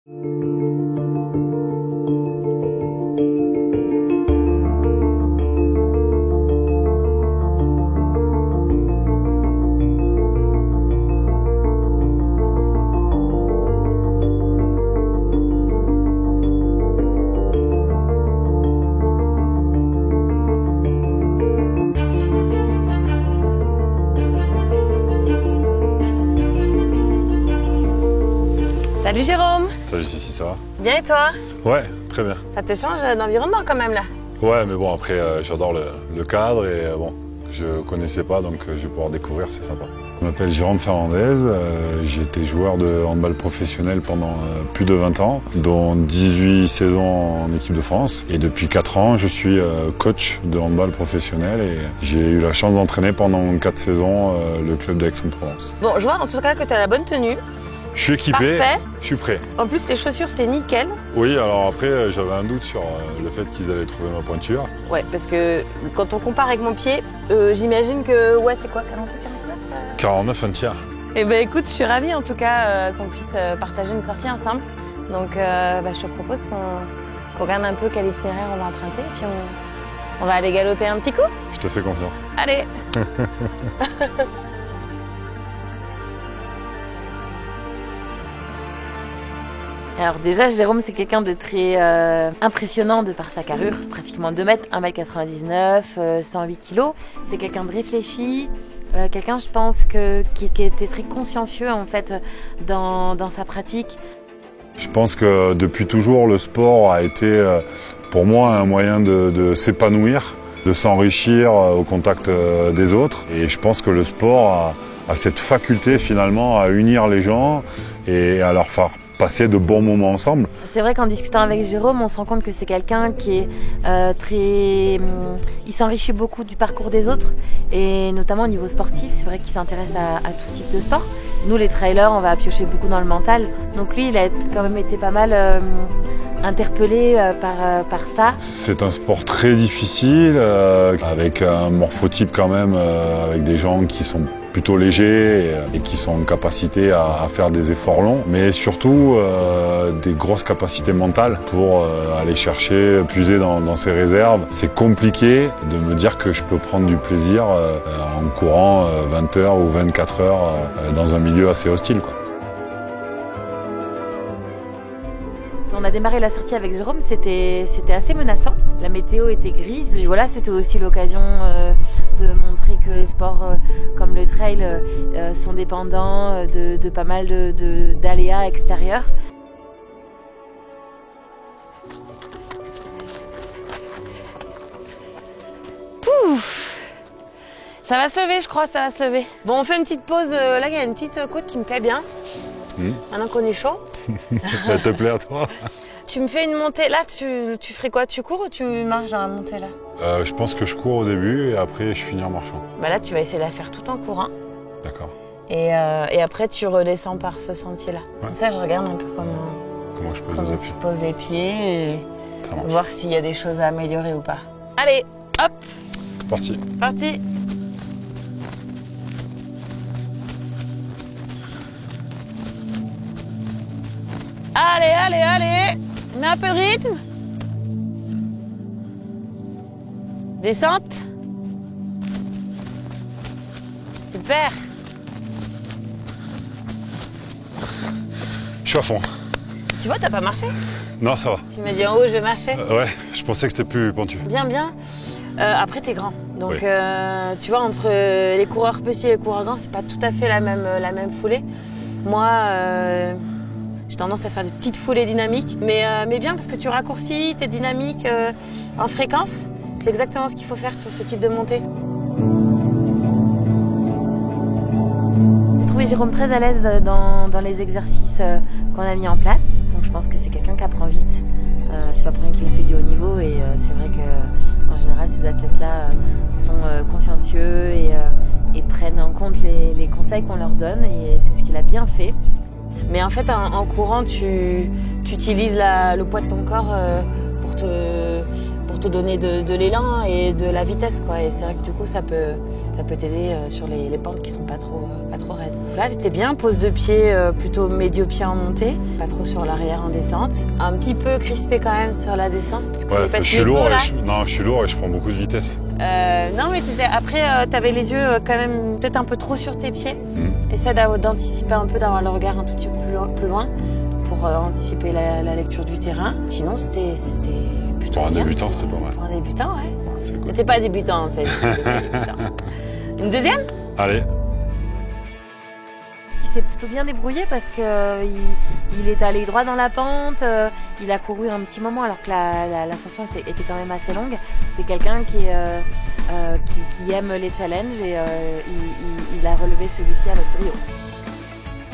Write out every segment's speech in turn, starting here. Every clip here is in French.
Salut Jérôme. Salut Cici, ça va? Bien et toi? Ouais, très bien. Ça te change d'environnement quand même là? Ouais, mais bon, après, j'adore le cadre et bon, je connaissais pas, donc je vais pouvoir découvrir, c'est sympa. Je m'appelle Jérôme Fernandez, j'ai été joueur de handball professionnel pendant plus de 20 ans, dont 18 saisons en équipe de France. Et depuis 4 ans, je suis coach de handball professionnel et j'ai eu la chance d'entraîner pendant 4 saisons le club d'Aix-en-Provence. Bon, je vois en tout cas que tu as la bonne tenue. Je suis équipé, Parfait. Je suis prêt. En plus, les chaussures, c'est nickel. Oui, alors après, j'avais un doute sur le fait qu'ils allaient trouver ma pointure. Ouais, parce que quand on compare avec mon pied, j'imagine que, ouais, c'est quoi, 48, 49 49, un tiers. Eh ben écoute, je suis ravie en tout cas qu'on puisse partager une sortie ensemble. Donc, je te propose qu'on regarde un peu quel itinéraire on va emprunter et puis on va aller galoper un petit coup. Je te fais confiance. Allez. Alors déjà, Jérôme, c'est quelqu'un de très impressionnant de par sa carrure, pratiquement 2 mètres, 1m99, 108 kg. C'est quelqu'un de réfléchi, quelqu'un, je pense, qui était très consciencieux en fait dans sa pratique. Je pense que depuis toujours, le sport a été pour moi un moyen de s'épanouir, de s'enrichir au contact des autres. Et je pense que le sport a cette faculté finalement à unir les gens et à leur faire passer de bons moments ensemble. C'est vrai qu'en discutant avec Jérôme, on se rend compte que c'est quelqu'un qui est il s'enrichit beaucoup du parcours des autres et notamment au niveau sportif, c'est vrai qu'il s'intéresse à tout type de sport. Nous, les trailers, on va piocher beaucoup dans le mental. Donc lui, il a quand même été pas mal interpellé par ça. C'est un sport très difficile, avec un morphotype quand même, avec des gens qui sont plutôt légers et qui sont en capacité à faire des efforts longs, mais surtout des grosses capacités mentales pour aller chercher, puiser dans ses réserves. C'est compliqué de me dire que je peux prendre du plaisir en courant 20 heures ou 24 heures dans un milieu assez hostile, quoi. On a démarré la sortie avec Jérôme, c'était assez menaçant. La météo était grise. Et voilà, c'était aussi l'occasion de montrer que les sports comme le trail sont dépendants de pas mal d'aléas extérieurs. Pouf! Ça va se lever, je crois, ça va se lever. Bon, on fait une petite pause. Là, il y a une petite côte qui me plaît bien. Maintenant qu'on est chaud. Ça te plaît à toi? Tu me fais une montée. Là, tu ferais quoi? Tu cours ou tu marches dans la montée là? Je pense que je cours au début et après je finis en marchant. Bah là, tu vas essayer de la faire tout en courant. D'accord. Et après, tu redescends par ce sentier-là. Ouais. Comme ça, je regarde un peu comment je pose les appuis. tu poses les pieds et Ça marche. voir s'il y a des choses à améliorer ou pas. Allez, hop, C'est parti. parti. Allez, allez, allez. Mets un peu de rythme. Descente. Super. Je suis à fond. Tu vois, t'as pas marché? Non, ça va. Tu m'as dit en haut, je vais marcher. Ouais, je pensais que c'était plus pentu. Bien, bien. Après, t'es grand. Donc, Oui. tu vois, entre les coureurs petits et les coureurs grands, c'est pas tout à fait la même foulée. Moi, j'ai tendance à faire des petites foulées dynamiques. Mais bien, parce que tu raccourcis, t'es dynamique en fréquence. C'est exactement ce qu'il faut faire sur ce type de montée. J'ai trouvé Jérôme très à l'aise dans les exercices qu'on a mis en place. Donc, je pense que c'est quelqu'un qui apprend vite. C'est pas pour rien qu'il a fait du haut niveau et c'est vrai que en général ces athlètes-là sont consciencieux et prennent en compte les conseils qu'on leur donne et c'est ce qu'il a bien fait. Mais en fait en courant tu utilises le poids de ton corps pour te pour te donner de l'élan et de la vitesse, quoi. Et c'est vrai que du coup, ça peut t'aider sur les pentes qui sont pas trop raides. Là, c'était bien, pose de pied plutôt médio-pied en montée, pas trop sur l'arrière en descente. Un petit peu crispé quand même sur la descente. Ouais, je suis lourd, je suis lourd et je prends beaucoup de vitesse. Non, mais après, t'avais les yeux quand même peut-être un peu trop sur tes pieds. Essaie d'anticiper un peu, d'avoir le regard un tout petit peu plus loin pour anticiper la lecture du terrain. Sinon, c'était plutôt Pour un bien. débutant, c'était pas mal. Pour un débutant, ouais. C'est cool. T'es pas débutant, en fait. T'es pas débutant. Une deuxième? Allez. Il s'est plutôt bien débrouillé parce que il est allé droit dans la pente, il a couru un petit moment alors que l'ascension était quand même assez longue. C'est quelqu'un qui aime les challenges et il a relevé celui-ci avec brio.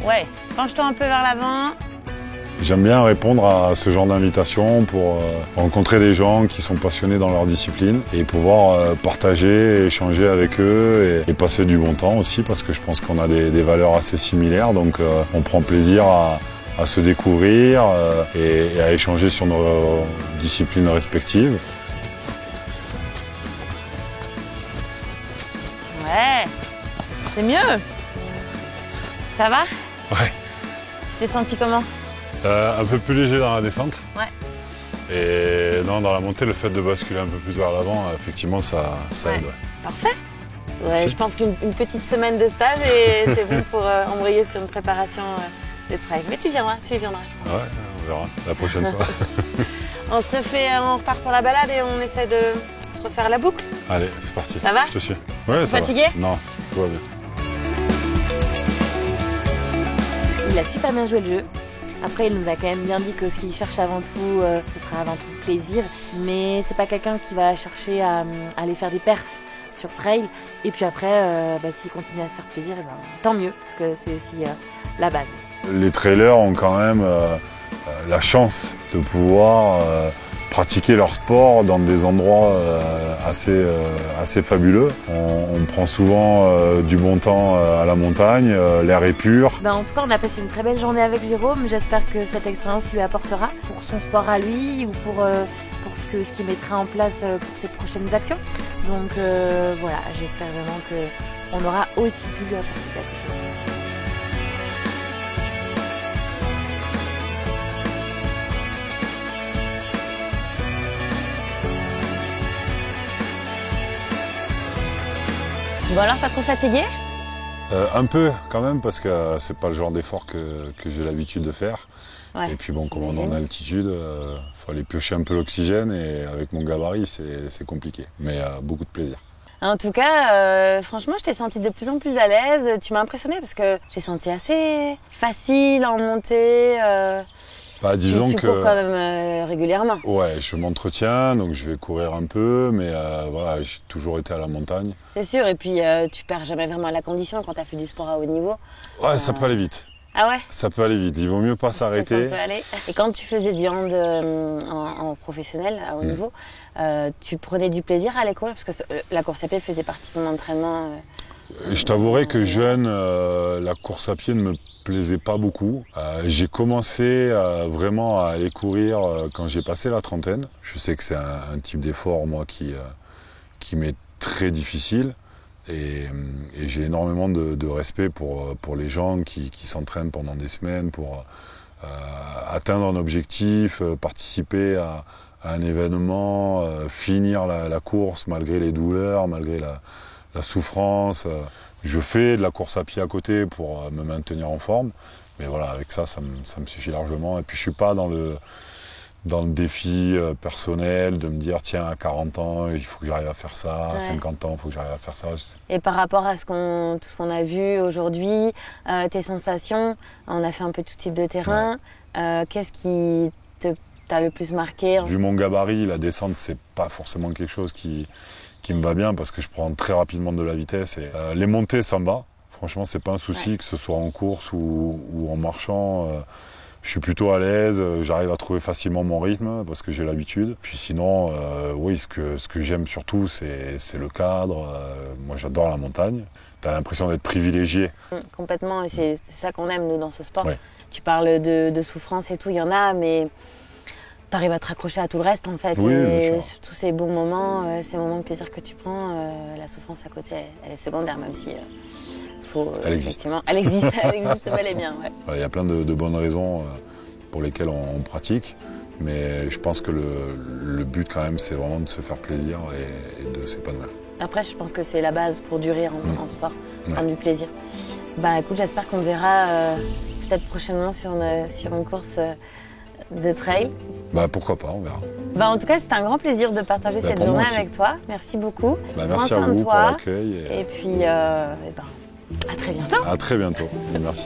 Ouais, penche-toi un peu vers l'avant. J'aime bien répondre à ce genre d'invitation pour rencontrer des gens qui sont passionnés dans leur discipline et pouvoir partager, échanger avec eux et passer du bon temps aussi parce que je pense qu'on a des valeurs assez similaires, donc on prend plaisir à se découvrir et à échanger sur nos disciplines respectives. Ouais, c'est mieux. Ça va? Ouais. Tu t'es senti comment? Un peu plus léger dans la descente. Ouais. Et non, dans la montée, le fait de basculer un peu plus vers l'avant, effectivement, ça aide. Ouais. Parfait. Ouais, je pense qu'une petite semaine de stage et c'est bon pour embrayer sur une préparation de trail. Mais tu viendras. Ouais, on verra la prochaine fois. On repart pour la balade et on essaie de se refaire la boucle. Allez, c'est parti. Ça va? Je te suis. Ouais, ça fatigué? va. Non, tout va bien. Il a super bien joué le jeu. Après, il nous a quand même bien dit que ce qu'il cherche avant tout, ce sera avant tout le plaisir. Mais c'est pas quelqu'un qui va chercher à aller faire des perfs sur trail. Et puis après, s'il continue à se faire plaisir, tant mieux, parce que c'est aussi la base. Les trailers ont quand même la chance de pouvoir pratiquer leur sport dans des endroits assez fabuleux. On prend souvent du bon temps à la montagne, l'air est pur. En tout cas, on a passé une très belle journée avec Jérôme. J'espère que cette expérience lui apportera pour son sport à lui ou pour ce qu'il mettra en place pour ses prochaines actions. Donc voilà, j'espère vraiment qu'on aura aussi pu lui apporter quelque chose. Bon alors, pas trop fatigué? Un peu quand même parce que c'est pas le genre d'effort que j'ai l'habitude de faire. Ouais, et puis bon, comme on est en altitude, faut aller piocher un peu l'oxygène et avec mon gabarit c'est compliqué. Mais beaucoup de plaisir. En tout cas, franchement, je t'ai senti de plus en plus à l'aise. Tu m'as impressionné parce que j'ai senti assez facile en montée. Disons tu cours quand même régulièrement. Ouais, je m'entretiens, donc je vais courir un peu, mais voilà, j'ai toujours été à la montagne. C'est sûr, et puis tu perds jamais vraiment la condition quand tu as fait du sport à haut niveau. Ouais, ça peut aller vite. Ah ouais? Ça peut aller vite, il vaut mieux pas s'arrêter. Et quand tu faisais du hand en professionnel à haut niveau, tu prenais du plaisir à aller courir? Parce que la course à pied faisait partie de ton entraînement. Je t'avouerai que jeune, la course à pied ne me plaisait pas beaucoup. J'ai commencé vraiment à aller courir quand j'ai passé la trentaine. Je sais que c'est un type d'effort, moi, qui m'est très difficile. Et j'ai énormément de respect pour les gens qui s'entraînent pendant des semaines pour atteindre un objectif, participer à un événement, finir la course malgré les douleurs, malgré la souffrance. Je fais de la course à pied à côté pour me maintenir en forme. Mais voilà, avec ça me suffit largement. Et puis je suis pas dans le défi personnel de me dire tiens, à 40 ans, il faut que j'arrive à faire ça, à 50 ans, il faut que j'arrive à faire ça. Et par rapport à tout ce qu'on a vu aujourd'hui, tes sensations, on a fait un peu tout type de terrain. Ouais. Qu'est-ce qui t'a le plus marqué? Vu mon gabarit, la descente, c'est pas forcément quelque chose qui me va bien parce que je prends très rapidement de la vitesse. Et, les montées, ça me va. Franchement, c'est pas un souci, que ce soit en course ou en marchant. Je suis plutôt à l'aise, j'arrive à trouver facilement mon rythme parce que j'ai l'habitude. Puis sinon, oui, ce que j'aime surtout, c'est le cadre. Moi, j'adore la montagne. Tu as l'impression d'être privilégié. Complètement, et c'est ça qu'on aime, nous, dans ce sport. Ouais. Tu parles de souffrance et tout, il y en a, mais t'arrives à te raccrocher à tout le reste en fait. Oui, bien et sûr. tous ces bons moments, ces moments de plaisir que tu prends, la souffrance à côté, elle est secondaire, même si faut Elle existe. effectivement, elle existe bel et bien. Ouais. Voilà, il y a plein de bonnes raisons pour lesquelles on pratique, mais je pense que le but quand même, c'est vraiment de se faire plaisir et de s'épanouir. Après, je pense que c'est la base pour durer en sport, prendre Ouais. du plaisir. Bah écoute, j'espère qu'on te verra peut-être prochainement sur une course de trail. Bah pourquoi pas, on verra. Bah, en tout cas, c'était un grand plaisir de partager Bah, cette pour moi journée aussi. avec toi. Merci beaucoup. Bah, Prends merci à soin de vous pour toi. l'accueil Et puis, à très bientôt. à très bientôt. Et merci.